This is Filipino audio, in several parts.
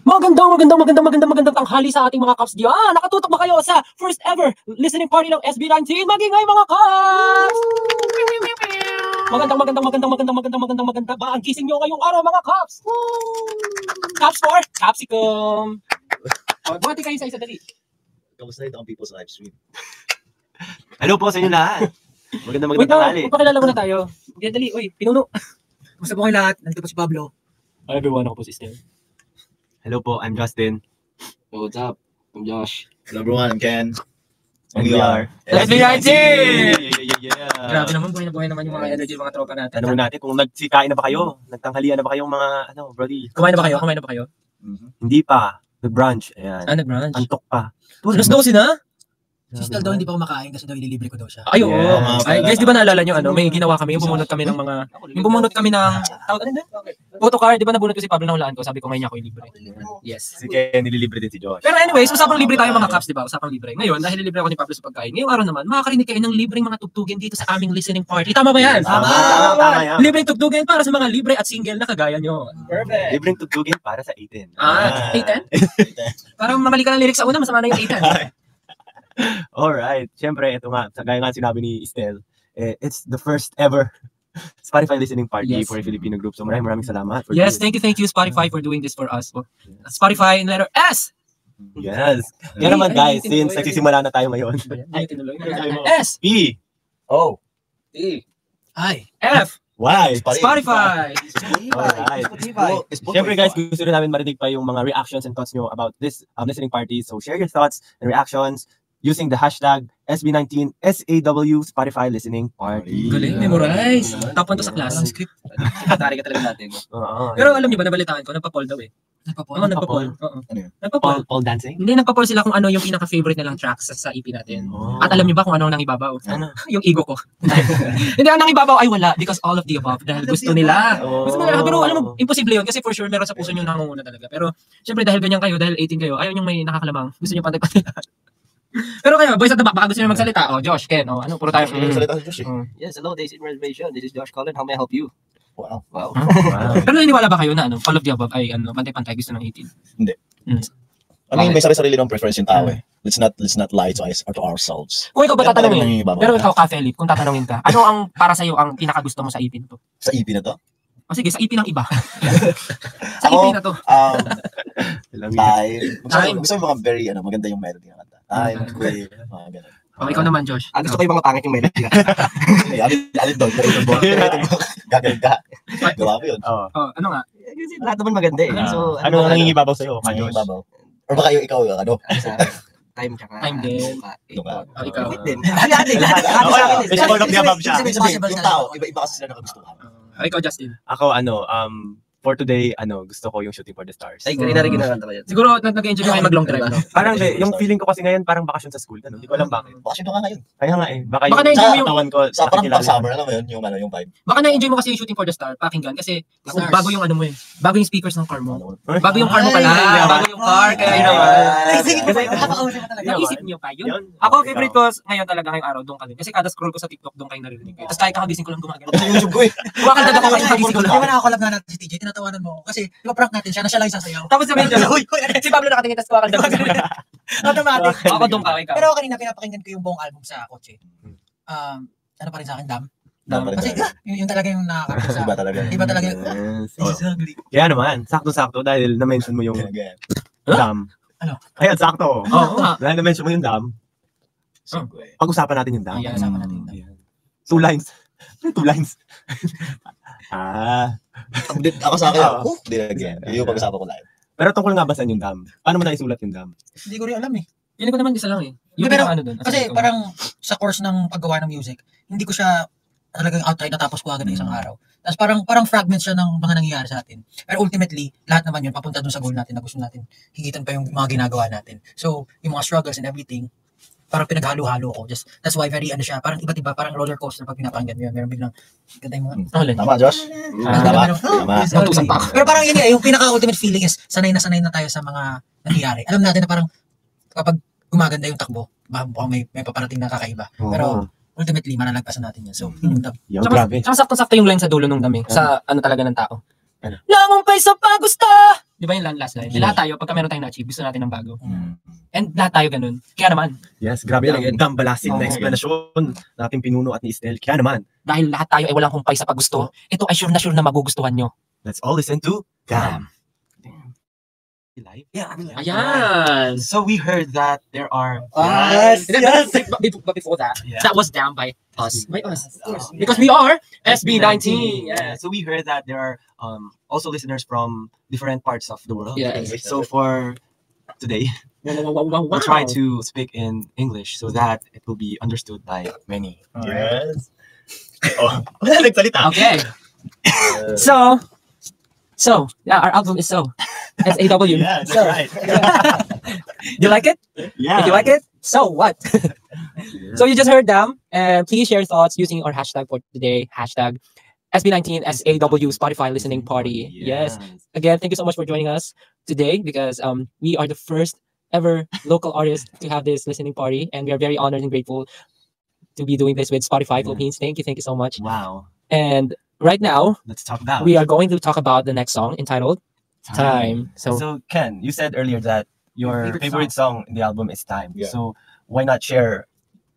Magandang tanghali sa ating mga Kaps diyan. Nakatutok ba kayo sa first ever listening party ng SB19? Magingay mga Kaps! Maganda ba ang gising nyo ngayong araw mga Kaps? Kaps for Capsicum. Buhati kayo sa isa dali. Kamusta ito ang people's live stream? Hello po sa inyo lahat. Magandang tanghali. Magpakilala muna tayo. Dali, pinuno. Kumusta po kayo lahat? Nandito po si Pablo. Hi everyone, ako po si Stel. Hello po, I'm Justin. What's up? I'm Josh. Hello everyone, I'm Ken. And we are SB19! Yeah. Grabe naman, buhay naman yung mga energy ng mga tropa natin. Tanungin natin kung nagsikain na ba kayo? Nagtanghalian na ba kayong mga, brody? Kumain na ba kayo? Hindi pa. Nag-brunch. Ayan. Nag-brunch. Antok pa. Alas 12 na? Si Stel daw hindi pa kumakain kasi daw ililibre ko daw siya. Ay, oo. Yeah. Ay, guys, di ba naalala nyo, may ginawa kami, yung bumunot kami ng photocard, di ba nabunot ko si Pablo na hulaan ko, sabi ko ngayon niya ako ilibre. Yes. Si Ken, nililibre din si Josh. Pero anyways, usapang libre tayo mga Kaps, di ba? Usapang libre. Ngayon, dahil nilibre ako ni Pablo sa pagkain, ngayong araw naman, makakarinig kayo ng libreng mga tugtugin dito sa aming listening party. Tama ba yan? Tama yan. Libreng tugtugin para sa mga libre at single na kagaya nyo. Perfect. Libreng tugtugin para sa 18. 18? Parang mamali ka ng lyrics sa una, masama na yung 18. Alright. Siyempre, ito nga, gaya nga sinabi ni Estel, it's the first ever Spotify listening party Yes. for a Filipino group. So maraming salamat. For Yes, doing thank you Spotify for doing this for us. Spotify in letter S. it. Yes. Kaya naman guys, since nagsisimula na tayo ngayon. S. P. Oh, E. Hi. F. Y. Spotify. Alright. Siyempre guys, gusto rin namin marinig pa yung mga reactions and thoughts nyo about this listening party. So share your thoughts and reactions using the hashtag SB19 SAW Spotify Listening Party. Galing, memorize. Top 1 to sa class. Katari ka talaga natin. Oo. Pero alam niyo ba, nabalitaan ko, nagpa-poll daw eh. Nagpa-poll. Oo. Ano yun? Nagpa-poll. Pole dancing? Hindi, nagpa-poll sila kung ano yung pinaka-favorite nilang tracks sa EP natin. Oh. At alam niyo ba kung ano ang nangibabaw? Ano? Yung ego ko. Hindi, ang nangibabaw ay wala because all of the above. Dahil gusto nila. Oh. Gusto nila. Pero alam mo, imposible yun kasi for sure meron sa puso nyo nangunguna talaga. Pero syempre dahil ganyan kayo, dahil 18 kayo, ayaw nyo may nakakalamang. Gusto nyo pantay-pantay. Pero kayo, boys at the back, baka gusto nyo magsalita. Oh, Josh, Ken, ano, puro tayo. Salita si Josh eh. Yes, hello, Days in Reservation. This is Josh Collin. How may I help you? Wow. Wow. Wow. Pero naniniwala ba kayo na all of the above ay pantay-pantay gusto ng 18? Hindi. Mm. I mean, may sarili ng preference yung tao eh. Let's not lie to ourselves. Kung ikaw ba Pero talagang tatanungin? nangingibabaw. Pero ikaw, Ka Philip, kung tatanungin ka, ano ang para sa'yo ang pinakagusto mo sa EP na to? Sa EP na to? O sige, sa EP ng iba. Sa EP na to. Time. Time. Gusto mo mga very, maganda yung melody ng kanta. Time, quick, mga ganun. O, ikaw naman, Josh. Gusto ko yung mga pangit yung melody. Alin doon, gagaling ka. Gawa mo yun. Oh. Oh, ano nga? Kasi lahat naman maganda eh. So, Ano ang nangingibabaw sa'yo? Ano yung babaw? Or baka ikaw, Time tsaka. Time din. Luka. O, ikaw. Wait din. Lahat. It's all of the above siya. Yung tao, iba-iba kasi sila nakagustuhan. O, ikaw, Justin. Ako, for today, gusto ko yung Shooting for the Stars. Ay, kanina rin ginaganda ko yan. Siguro, nag-enjoy kayo mag-long drive, no? Parang yung feeling ko kasi ngayon, parang bakasyon sa school. Hindi ko alam bakit. Bakasyon ka ngayon. Kaya nga eh. Baka Baka yung na-enjoy mo yung- katawan ko. Sa parang nakikilala. pang-summer, alam mo yun, yung vibe. Baka na-enjoy mo kasi yung Shooting for the Star, pakinggan, kasi Stars. bago yung ano mo eh. Bago yung speakers ng car mo. Ano? Bago yung car mo pala. Ay, Bago yung car, kaya yun naman. Naisip Yun. niyo pa yun? Yun. Ako, favorite ko ngayon talaga ngayong araw, doon ka din. Kasi kada scroll ko sa TikTok, doon kayo naririnig ko. Tapos kahit kakagising ko lang gumagano. YouTube ko eh. Kumakanta ako kasi kagising ko Di ba lang. nakakolab na natin si TJ? Tinatawanan mo ako. Kasi, di ba prank natin siya na siya lang sasayaw? Tapos sabihin ko, si Pablo nakatingin, tapos kumakanta ko. Automatic. Ako doon ka, ikaw. Pero kanina pinapakinggan ko yung buong album sa kotse. Ano pa rin sa akin, Dam? Kasi yung talaga yung nakakapit sa... Iba talaga. Iba talaga yung... Yes. This is ugly. Kaya naman, sakto-sakto dahil na-mention mo yung Again. dam. Ano? Ayan, sakto. Oo nga. Dahil na-mention mo yung dam, Segue. pag-usapan natin yung dam. Ayan, sama natin yung dam. Ayan. 2 lines. 2 lines. Update ako sa akin. Oo. Di again. Yung pag-usapan ko live. Pero tungkol nga ba saan yung dam? Paano mo naisulat yung dam? Hindi ko rin alam eh. Feeling ko naman isa lang eh. Yung Pero, pinaka ano doon. Kasi parang sa course ng paggawa ng music, hindi ko siya talagang outright natapos ko agad ng isang araw. Tapos parang fragments siya ng mga nangyayari sa atin. Pero ultimately, lahat naman yun papunta dun sa goal natin na gusto natin higitan pa yung mga ginagawa natin. So, yung mga struggles and everything, parang pinaghalo-halo ko. Just that's why very ano siya, parang iba't iba, parang roller coaster pag pinapakinggan mo yun. Meron biglang ganda yung mga Tama, Josh? Tama. Tama. Matusan pa ako. Pero parang yun yung pinaka-ultimate feeling is sanay na tayo sa mga nangyayari. Alam natin na parang kapag gumaganda yung takbo, mukhang may paparating na kakaiba. Pero ultimately, manalagpasan natin yan. So, yun yung dam. Yung grabe. Tsaka sakto-sakto yung line sa dulo nung dami. Sa ano talaga ng tao. Ano? Lamang pa'y sa pagusta, Di ba yung last line? Yeah. Lahat tayo, pagka meron tayong na-achieve, gusto natin ng bago. Mm. And lahat tayo ganun. Kaya naman, Yes, grabe ang Again. dambalasin na Oh, explanation natin pinuno at ni Estel. Kaya naman, dahil lahat tayo ay walang humpay sa paggusto, ito ay sure na magugustuhan nyo. let's all listen to Damn. Yeah. Ayan! So we heard that there are Yes, yes. But before that, Yeah. that was down by us. By us. Because we are SB19. Yeah. So we heard that there are also listeners from different parts of the world. Yes. So for today, we'll try to speak in English so that it will be understood by many. Yes. Oh, wala nagsalita. Okay. So, yeah, our album is So. SAW. Yeah, that's So. right. You like it? Yeah. If you like it, so what? So you just heard them, and please share thoughts using our hashtag for today, hashtag SB19 SAW Spotify Listening Party. Yes. Again, thank you so much for joining us today because we are the first ever local artist to have this listening party, and we are very honored and grateful to be doing this with Spotify Philippines. Thank you so much. Wow. And right now, Let's talk about we are going to talk about the next song entitled Time. So, So Ken, you said earlier that your Favorite favorite song in the album is Time. Yeah. So why not share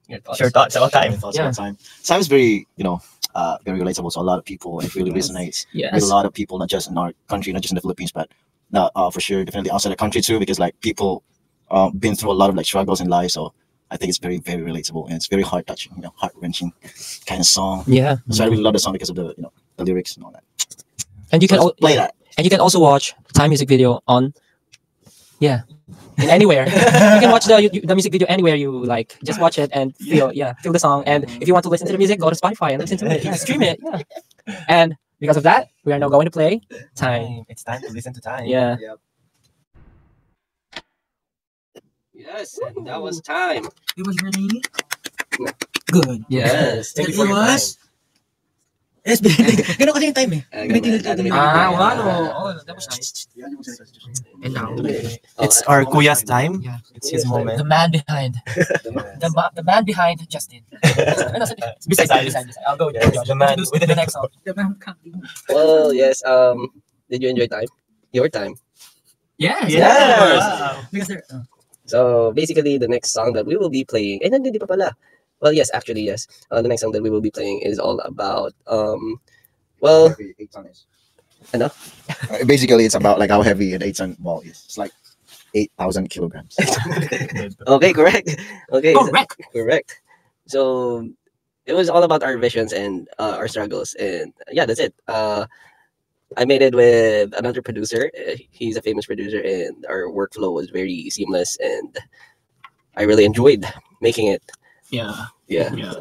your thoughts. your thoughts about Time? Thoughts Yeah. about time. Time is very, very relatable to a lot of people. It really resonates with yes. a lot of people, not just in our country, not just in the Philippines, but for sure, definitely outside the country too, because like people been through a lot of like struggles in life. So I think it's very, very relatable and it's very heart touching, heart wrenching kind of song. Yeah. So I really love the song because of the, the lyrics and all that. And you can So let's play that. And you can also watch Time music video on, in anywhere. You can watch the music video anywhere you like. Just watch it and feel the song. And if you want to listen to the music, go to Spotify and listen to it. Stream it. Yeah. And because of that, we are now going to play Time. It's time to listen to Time. Yeah. Yes, and that was Time. It was really good. Yes. Thank you It for your was SB. Ganun kasi yung time eh. Ganun That was nice. And now, It's our Kuya's time. Yeah. It's his moment. the man behind, the man behind Justin. Besides, I'll go with Yes, Josh. the man Introduce with the next song. Well, yes. Did you enjoy Time? Your Time. Yes. Yes. Because they're, So basically, the next song that we will be playing, hindi pa pala. Well, yes, actually, yes. The next song that we will be playing is all about, well, Ano? Basically, it's about like how heavy an 8-ton ball is. It's like 8,000 kilograms. okay, correct. Okay, Correct. correct. So it was all about our visions and our struggles, and yeah, that's it. I made it with another producer. He's a famous producer, and our workflow was very seamless, and I really enjoyed making it. Yeah. Yeah. Yeah.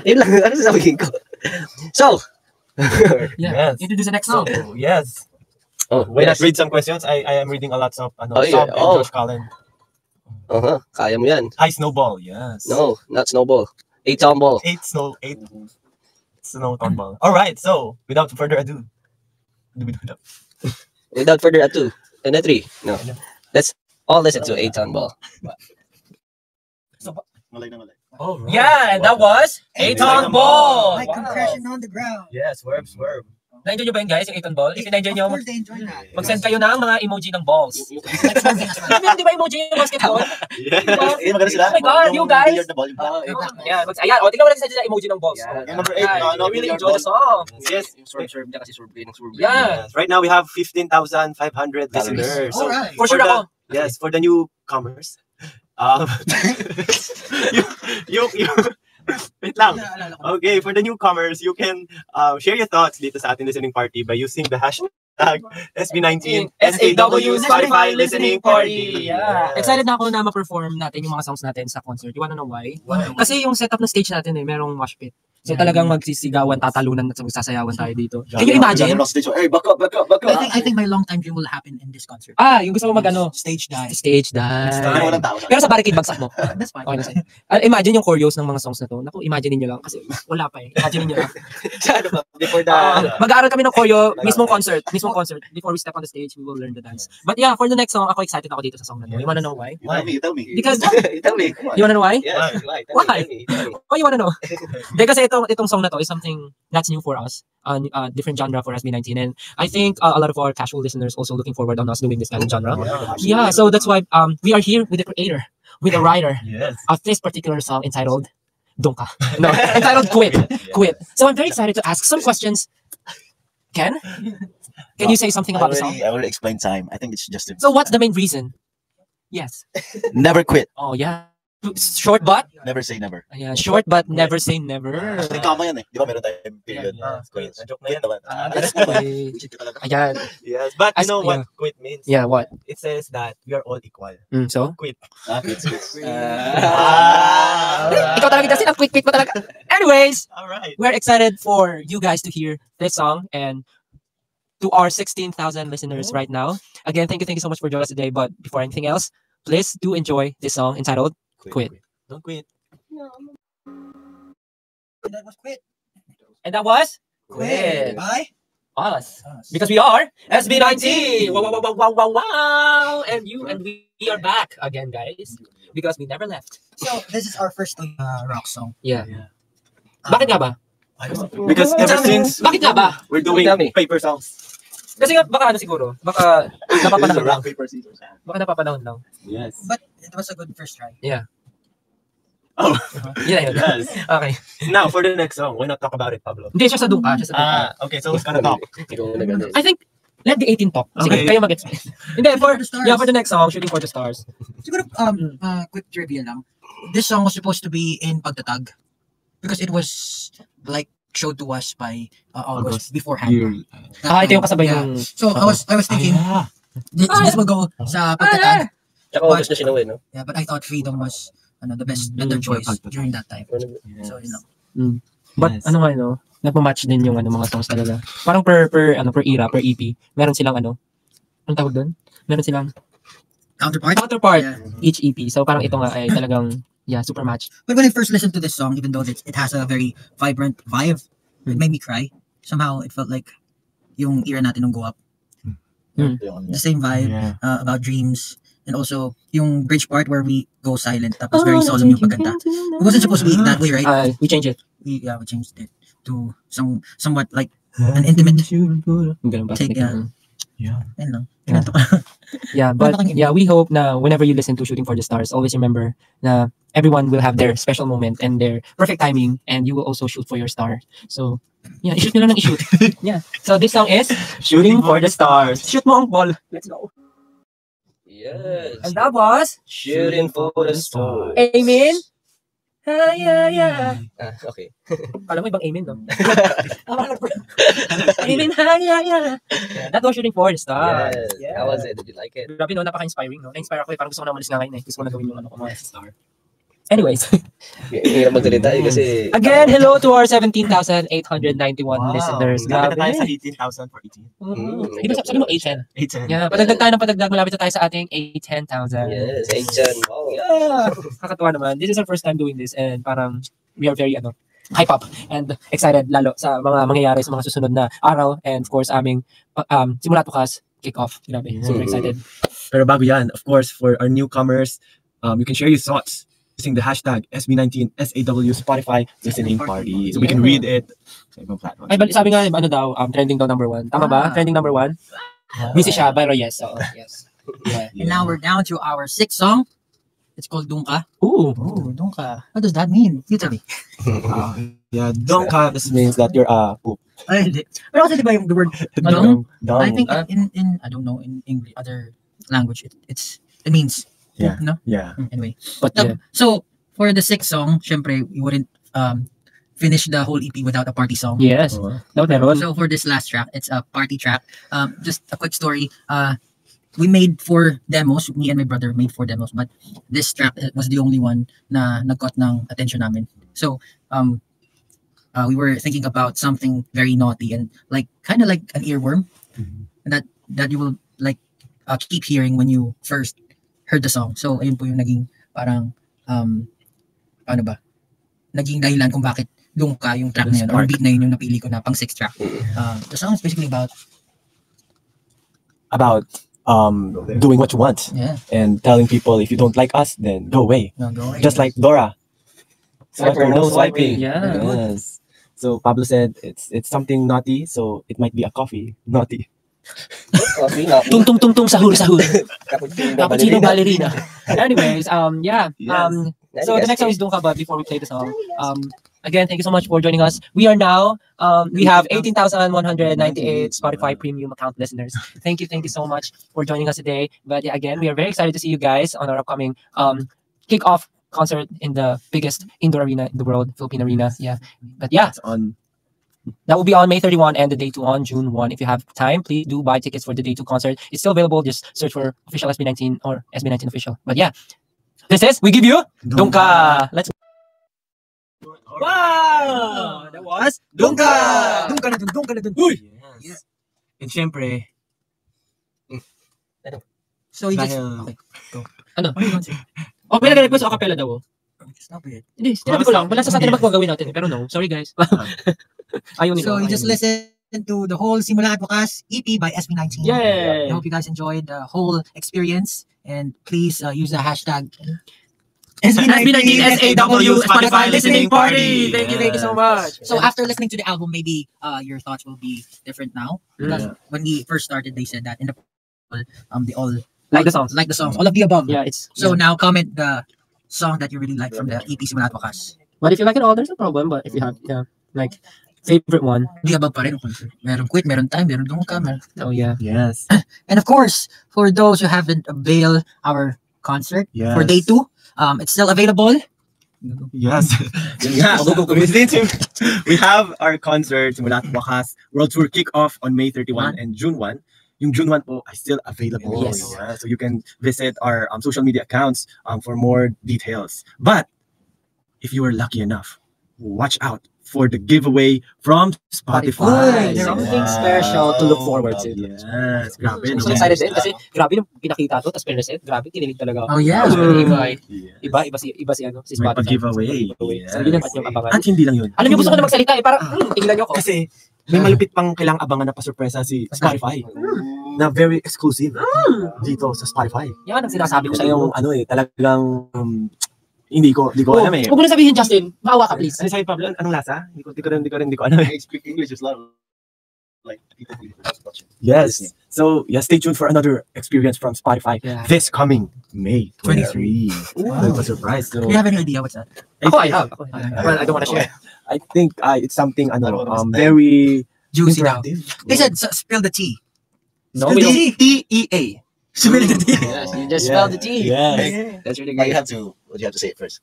Yun lang, ano sasabihin ko? So, Yeah. Yes. Introduce the next song. So, yes. oh, Why not yes. read some questions? I am reading a lot of Oh, yeah. Sob and Oh. Josh Cullen. Kaya mo yan. Hi Snowball. Yes. No, not snowball. 8-ton ball. Eight snow ball. All right. So without further ado, Without further ado, and a 3. No, let's all listen to 8-ton ball. Oh, right. Yeah, and that was 8-ton ball. like compression on the ground. Yeah, swerve. Na-enjoy nyo ba yun guys, yung 8-ton ball? If na-enjoy nyo, Of course, they enjoy that. mag-send kayo ng mga emoji ng balls. Like swerving as well. Di ba emoji yung basketball? Yeah. Eh, maganda sila. Oh my God, you guys. Billiard na ball, yung black. Yeah, ayan. O, tingnan mo lang sa emoji ng balls. Yeah. Yung number 8, Yeah, no, I really billiard enjoy the ball. song. Yes. Swerve niya kasi swerve ng swerve. Yeah. Yes. Right now we have 15,500 listeners. Oh. So, Alright. For sure the- ako. Yes, for the newcomers. You wait lang. Naalala ko. Okay, for the newcomers, you can share your thoughts dito sa ating listening party by using the hashtag SB19 SAW Spotify Listening Party. Yeah. Excited na ako na ma-perform natin yung mga songs natin sa concert. You wanna know why? Kasi yung setup ng stage natin merong mosh pit. So talagang magsisigawan, tatalunan at magsasayawan tayo dito. Can you imagine? Hey, back up. I think my long time dream will happen in this concert. Yung gusto mo mag-ano? Stage dive. Stage dive. Pero walang tao. Pero sa barricade bagsak mo. That's fine. Okay na sa'yo. Imagine yung choreos ng mga songs na to. Naku, imagine niyo lang. Kasi wala pa eh. Imagine niyo lang. Before the... Mag-aaral kami ng choreo, mismong concert. Before we step on the stage, we will learn the dance. But yeah, for the next song, ako excited ako dito sa song na to. You wanna know why? You tell me. Because, Tell me. you wanna know why? Yes, Why? Tell me. Oh, you wanna know? Hindi kasi itong song na to is something that's new for us. Different genre for SB19, and I think a lot of our casual listeners also looking forward on us doing this kind of genre. Yeah, so that's why we are here with the creator, with the writer of this particular song entitled Donka. No, entitled Quit. Quit. So I'm very excited to ask some questions. Ken, can you say something about the song? I already explained time. I think it's just So what's the main reason? Yes. never quit. Oh yeah. Short but Never say never. yeah, short but never say never. Actually, tama yan eh. Di ba meron tayong period? Quit. Joke na yan naman. That's quit. Ayan. Yes, but you As- know what yeah. quit means? Yeah, what? It says that we are all equal. So? Quit. Quit. Ikaw talaga, Justin. Ang quick mo talaga. Anyways, All right. we're excited for you guys to hear this song and to our 16,000 listeners right now. Again, thank you so much for joining us today. But before anything else, please do enjoy this song entitled Quit. Don't quit. That was Quit. And that was Quit. Bye. us. Because we are SB19. Wow. And we are back again, guys. Because we never left. So, this is our first rock song. Yeah. Bakit nga ba? Because ever since Bakit nga ba? we're doing Tell me. paper songs. Kasi nga, baka ano siguro. Baka napapanahon lang. Rock, paper, scissors. Baka napapanahon lang. Yes. But it was a good first try. Oh, Yun. yes. Okay. Now, for the next song, why not talk about it, Pablo? Hindi, siya sa Dunka. Siya sa Dunka. Okay, so who's gonna talk? Ikaw na ganun. I think, let the 18 talk. Sige, Okay. kayo mag-explain. Hindi, For the stars. for the next song, Shooting for the Stars. Siguro, quick trivia lang. This song was supposed to be in Pagtatag because it was like showed to us by August beforehand. Ito yung kasabay Yeah. yung... So I was thinking this will go sa Pagtatag. Tsaka August na sinuwi, no? Yeah, but I thought Freedom was the better choice during that time. So you know. But Yes. ano nga, no? Nagmamatch din yung mga songs talaga. Parang per era, per EP, meron silang anong tawag doon? Meron silang counterpart Yeah. each EP. So parang ito nga ay talagang, super match. But when I first listened to this song, even though it has a very vibrant vibe, it made me cry. Somehow it felt like yung era natin nung Go Up. The same vibe about dreams. And also, yung bridge part where we go silent, tapos very solemn yung pagkanta. It wasn't supposed to be that way, right? We changed it. We changed it to somewhat like an intimate Ganun ba? take. Yeah. Ayun lang. Yeah. Kinanta ko lang. Yeah, but we hope na whenever you listen to Shooting for the Stars, always remember na everyone will have their special moment and their perfect timing, and you will also shoot for your star. So, i-shoot nyo lang ng i-shoot. Yeah. So this song is Shooting for the Stars. Shoot mo ang ball. Let's go. Yes. And that was Shooting for the stars. Amen. Yeah. Okay. Alam mo ibang amen, no? Amen. Yeah. That was Shooting for the Stars. Yes. How was it? Did you like it? Grabe, no? Napaka-inspiring, no? Na-inspire ako eh. Parang gusto ko na umalis nga ngayon eh. Gusto ko na gawin yung mga star. Anyways. Hirap magsalita eh kasi... Again, hello to our 17,891 listeners. Grabe na tayo sa Grabe. 18,000 for 18. Di ba sabi mo 810? 810. Yeah, padagdag tayo ng padagdag. Malapit na tayo sa ating 810,000. Yes, Asian. Wow. Yeah. Kakatuwa naman. This is our first time doing this and parang we are very hype up and excited lalo sa mga mangyayari sa mga susunod na araw and of course aming Simula Tukas kick-off. Grabe. Super excited. Pero bago yan, of course, for our newcomers, you can share your thoughts using the hashtag SB19 SAW Spotify Listening Party. So we can read it sa ibang platforms. Ay, sabi nga, trending daw number 1. Tama ba? Trending number 1? Busy siya, pero yes. So, yes. Yeah. And now we're down to our sixth song. It's called Dunka. Ooh. Oh, Dunka. What does that mean? You tell me. Yeah, donka, this means that you're poop. Ay, hindi. Pero kasi diba yung the word dung? Dung. I think in I don't know, in English, other language, it means Yeah. poop, no? Yeah. Anyway. But yeah. So, for the sixth song, syempre, we wouldn't finish the whole EP without a party song. Yes. Dapat meron. So, for this last track, it's a party track. Just a quick story. We made 4 demos. Me and my brother made 4 demos. But this track was the only one na nag-caught ng attention namin. So, we were thinking about something very naughty and kind of like an earworm. And that you will keep hearing when you first heard the song. So, ayun po yung naging parang, paano ba? Naging dahilan kung bakit Dunka yung track na yun, or beat na yun yung napili ko na pang 6th track. The song is basically about doing what you want and telling people if you don't like us, then go away. no, go away. Just like Dora. Swiper, no swiping. Yeah. Yes. So Pablo said it's something naughty, so it might be a coffee naughty. Coffee, not Tung tung tung tung sahur sahur. Cappuccino Cappuccino ballerina. Anyways, yeah. Yes. So the next song is Dunka, but before we play the song, again, thank you so much for joining us. We are now, we have 18,198 Spotify premium account listeners. Thank you so much for joining us today. But yeah, again, we are very excited to see you guys on our upcoming kick-off concert in the biggest indoor arena in the world, Philippine Arena. Yeah, but yeah, It's on. that will be on May 31 and the day 2 on June 1. If you have time, please do buy tickets for the day 2 concert. It's still available. Just search for official SB19 or SB19 official. But yeah, this is We Give You Dunka. Let's. Wow! That was Dunka! Doon ka na dun, doon ka na dun. Yes. And syempre, So you just, dahil okay, go. Ano? What do you want to say? Oh, may nag-request o acapella daw. Oh. Stop it. Hindi, sinabi ko lang. Wala sa atin naman kung gagawin natin. Pero no, sorry guys. Ayaw nila. So you ayaw just nila. listen to the whole Simula at Wakas EP by SB19. Yay! I hope you guys enjoyed the whole experience, and please use the hashtag SB19 SAW Spotify listening party. Thank you so much. So after listening to the album, maybe your thoughts will be different now, because when we first started, they said that in the they all Like the songs. like the songs, all of the above. Yeah, it's So now comment the song that you really like from the EP Simula at Wakas. But if you like it all, there's no problem. But if you have like favorite one, The above pa rin. Meron quit, meron time, meron doon ka, meron. oh yeah. yes, And of course, for those who haven't availed our concert yes, for day 2, it's still available. yes, yeah. We have our concert Simula at Wakas World Tour kickoff on May 31 and June 1. Yung June 1 po is still available. Yes. Yeah, so you can visit our social media accounts for more details. But if you are lucky enough, watch out for the giveaway from Spotify. There's something special to look forward to. Yes, grabe. I'm so excited din kasi grabe nung pinakita to, tapos pinreset. Grabe, kinilig talaga. Oh, yeah. Iba si May Spotify. pag-giveaway. So yun ang yung abangan. At hindi lang yun. Alam niyo, gusto ko na magsalita eh. Parang, tingnan niyo ko. Kasi may malupit pang kailang abangan na pa-surpresa si Spotify. Na very exclusive dito sa Spotify. Yan ang sinasabi ko sa Kasi iyo. yung ano talagang hindi ko alam eh. Huwag mo na sabihin, Justin. Maawa ka, please. Ano sabi Pablo? Anong lasa? Hindi ko alam eh. I speak English. There's a lot of like people who watch it. Yes. So, yeah, stay tuned for another experience from Spotify Yeah. this coming May 23. Wow. A surprise. So, Do you have any idea what's that? Ako, I have. Well, I don't want to share. I think it's something very Juicy daw. interactive. They said, spill the tea. No, we don't. TEA. Spill the tea. Yes, you just spelled the T. Yes. That's really But you great. have to. What do you have to say it first?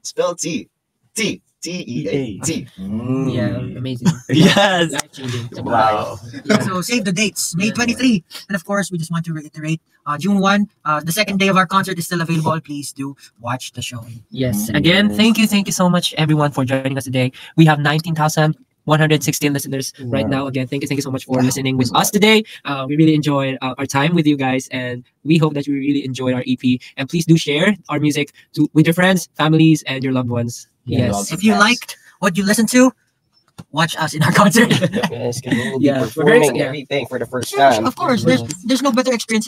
Spell T. T. T-E-A. T. Yeah, amazing. Yes. Life-changing. Wow. So save the dates, May 23. And of course, we just want to reiterate, June 1, the second day of our concert is still available. Please do watch the show. Yes. Again, thank you so much, everyone, for joining us today. We have 19,116 listeners right now. Again, thank you so much for listening with us today. We really enjoyed our time with you guys, and we hope that you really enjoyed our EP. And please do share our music with your friends, families, and your loved ones. Yes. If you liked what you listened to, watch us in our concert. Yes, because we'll be Yeah, we're very performing excited. everything for the first time. Of course, there's no better experience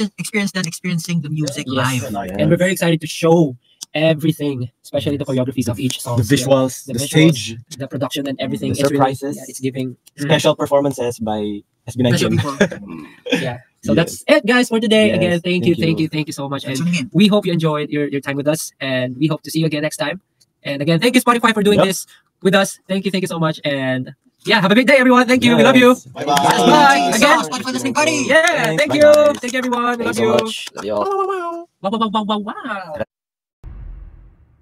than experiencing the music Yes. live. And we're very excited to show everything, especially the choreographies of each song. The visuals, The the visuals, stage, the production, and everything. the It's really- surprises. it's giving. special performances by Special SB19. people. Yeah. So that's it, guys, for today. Yes, Again, thank you so much. And Tuning in. we hope you enjoyed your time with us, and we hope to see you again next time. And again, thank you, Spotify, for doing Yep. this with us. Thank you so much. And yeah, have a great day, everyone. Thank you. We love you. Bye-bye. Yes, bye. Again. Spotify listening party. Yeah, Thanks. thank you. Bye-bye. Thank you, everyone. We Thanks love so you. much. Love you all. Wow.